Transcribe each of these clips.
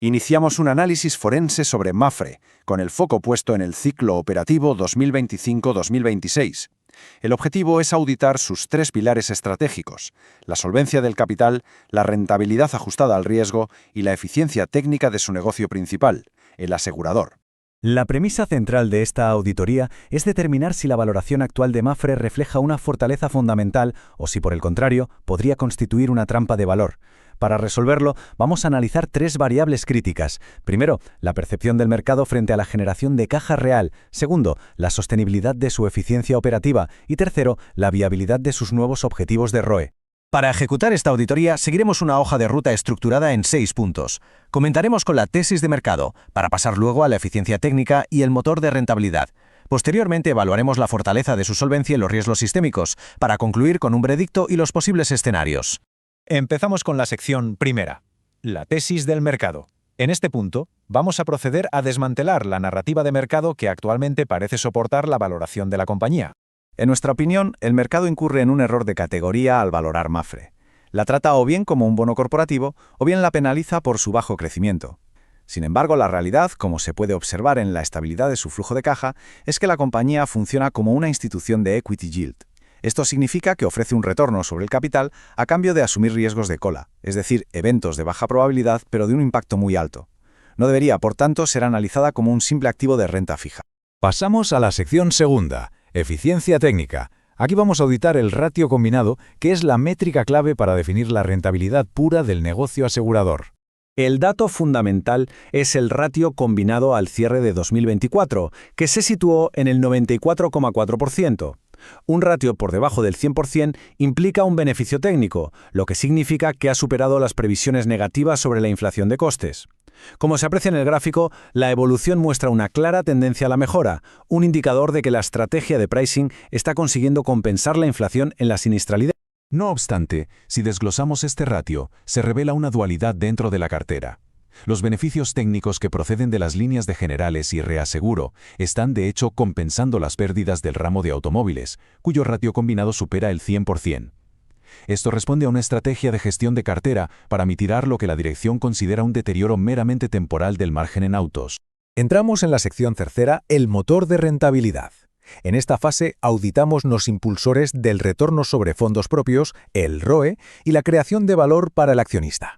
Iniciamos un análisis forense sobre Mapfre, con el foco puesto en el ciclo operativo 2025-2026. El objetivo es auditar sus tres pilares estratégicos: la solvencia del capital, la rentabilidad ajustada al riesgo y la eficiencia técnica de su negocio principal, el asegurador. La premisa central de esta auditoría es determinar si la valoración actual de Mapfre refleja una fortaleza fundamental o si, por el contrario, podría constituir una trampa de valor. Para resolverlo, vamos a analizar tres variables críticas. Primero, la percepción del mercado frente a la generación de caja real. Segundo, la sostenibilidad de su eficiencia operativa. Y tercero, la viabilidad de sus nuevos objetivos de ROE. Para ejecutar esta auditoría, seguiremos una hoja de ruta estructurada en 6 puntos. Comentaremos con la tesis de mercado, para pasar luego a la eficiencia técnica y el motor de rentabilidad. Posteriormente evaluaremos la fortaleza de su solvencia y los riesgos sistémicos, para concluir con un veredicto y los posibles escenarios. Empezamos con la sección primera, la tesis del mercado. En este punto, vamos a proceder a desmantelar la narrativa de mercado que actualmente parece soportar la valoración de la compañía. En nuestra opinión, el mercado incurre en un error de categoría al valorar Mapfre. La trata o bien como un bono corporativo, o bien la penaliza por su bajo crecimiento. Sin embargo, la realidad, como se puede observar en la estabilidad de su flujo de caja, es que la compañía funciona como una institución de equity yield. Esto significa que ofrece un retorno sobre el capital a cambio de asumir riesgos de cola, es decir, eventos de baja probabilidad pero de un impacto muy alto. No debería, por tanto, ser analizada como un simple activo de renta fija. Pasamos a la sección segunda, eficiencia técnica. Aquí vamos a auditar el ratio combinado, que es la métrica clave para definir la rentabilidad pura del negocio asegurador. El dato fundamental es el ratio combinado al cierre de 2024, que se situó en el 94,4%. Un ratio por debajo del 100% implica un beneficio técnico, lo que significa que ha superado las previsiones negativas sobre la inflación de costes. Como se aprecia en el gráfico, la evolución muestra una clara tendencia a la mejora, un indicador de que la estrategia de pricing está consiguiendo compensar la inflación en la siniestralidad. No obstante, si desglosamos este ratio, se revela una dualidad dentro de la cartera. Los beneficios técnicos que proceden de las líneas de generales y reaseguro están de hecho compensando las pérdidas del ramo de automóviles, cuyo ratio combinado supera el 100%. Esto responde a una estrategia de gestión de cartera para mitigar lo que la dirección considera un deterioro meramente temporal del margen en autos. Entramos en la sección tercera, el motor de rentabilidad. En esta fase auditamos los impulsores del retorno sobre fondos propios, el ROE, y la creación de valor para el accionista.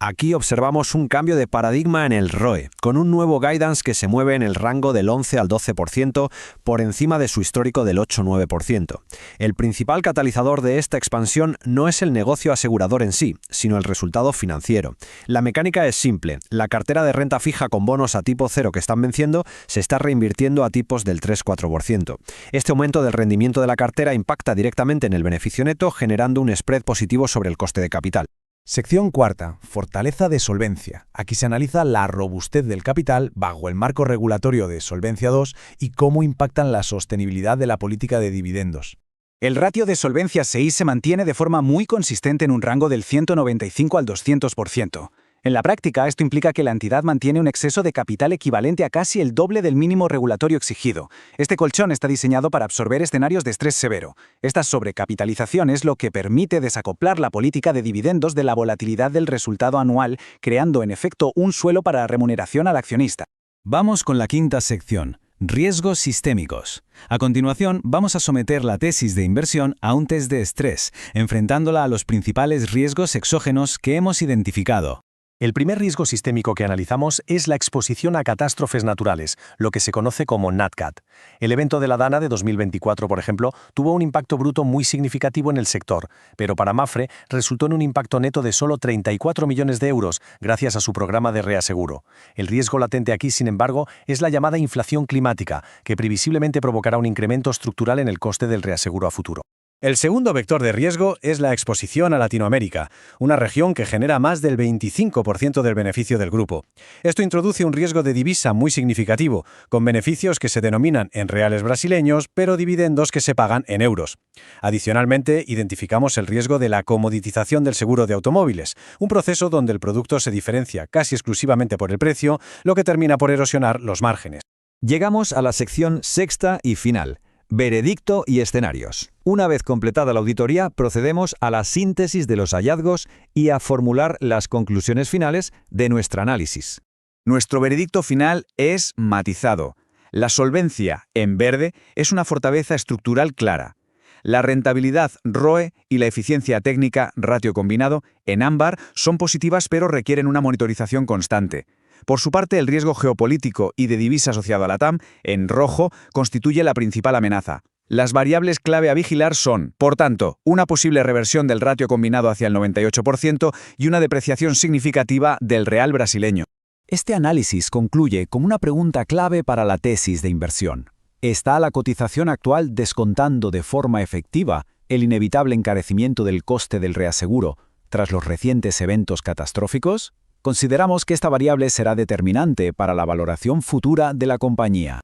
Aquí observamos un cambio de paradigma en el ROE, con un nuevo guidance que se mueve en el rango del 11 al 12%, por encima de su histórico del 8-9%. El principal catalizador de esta expansión no es el negocio asegurador en sí, sino el resultado financiero. La mecánica es simple: la cartera de renta fija con bonos a tipo cero que están venciendo se está reinvirtiendo a tipos del 3-4%. Este aumento del rendimiento de la cartera impacta directamente en el beneficio neto, generando un spread positivo sobre el coste de capital. Sección cuarta, fortaleza de solvencia. Aquí se analiza la robustez del capital bajo el marco regulatorio de Solvencia II y cómo impactan la sostenibilidad de la política de dividendos. El ratio de solvencia 6 se mantiene de forma muy consistente en un rango del 195 al 200%. En la práctica, esto implica que la entidad mantiene un exceso de capital equivalente a casi el doble del mínimo regulatorio exigido. Este colchón está diseñado para absorber escenarios de estrés severo. Esta sobrecapitalización es lo que permite desacoplar la política de dividendos de la volatilidad del resultado anual, creando en efecto un suelo para la remuneración al accionista. Vamos con la quinta sección, riesgos sistémicos. A continuación, vamos a someter la tesis de inversión a un test de estrés, enfrentándola a los principales riesgos exógenos que hemos identificado. El primer riesgo sistémico que analizamos es la exposición a catástrofes naturales, lo que se conoce como NatCat. El evento de la Dana de 2024, por ejemplo, tuvo un impacto bruto muy significativo en el sector, pero para Mapfre resultó en un impacto neto de solo 34 millones de euros gracias a su programa de reaseguro. El riesgo latente aquí, sin embargo, es la llamada inflación climática, que previsiblemente provocará un incremento estructural en el coste del reaseguro a futuro. El segundo vector de riesgo es la exposición a Latinoamérica, una región que genera más del 25% del beneficio del grupo. Esto introduce un riesgo de divisa muy significativo, con beneficios que se denominan en reales brasileños, pero dividendos que se pagan en euros. Adicionalmente, identificamos el riesgo de la comoditización del seguro de automóviles, un proceso donde el producto se diferencia casi exclusivamente por el precio, lo que termina por erosionar los márgenes. Llegamos a la sección sexta y final, Veredicto y escenarios. Una vez completada la auditoría, procedemos a la síntesis de los hallazgos y a formular las conclusiones finales de nuestro análisis. Nuestro veredicto final es matizado. La solvencia, en verde, es una fortaleza estructural clara. La rentabilidad, ROE, y la eficiencia técnica, ratio combinado, en ámbar, son positivas pero requieren una monitorización constante. Por su parte, el riesgo geopolítico y de divisa asociado a la TAM, en rojo, constituye la principal amenaza. Las variables clave a vigilar son, por tanto, una posible reversión del ratio combinado hacia el 98% y una depreciación significativa del real brasileño. Este análisis concluye con una pregunta clave para la tesis de inversión. ¿Está la cotización actual descontando de forma efectiva el inevitable encarecimiento del coste del reaseguro tras los recientes eventos catastróficos? Consideramos que esta variable será determinante para la valoración futura de la compañía.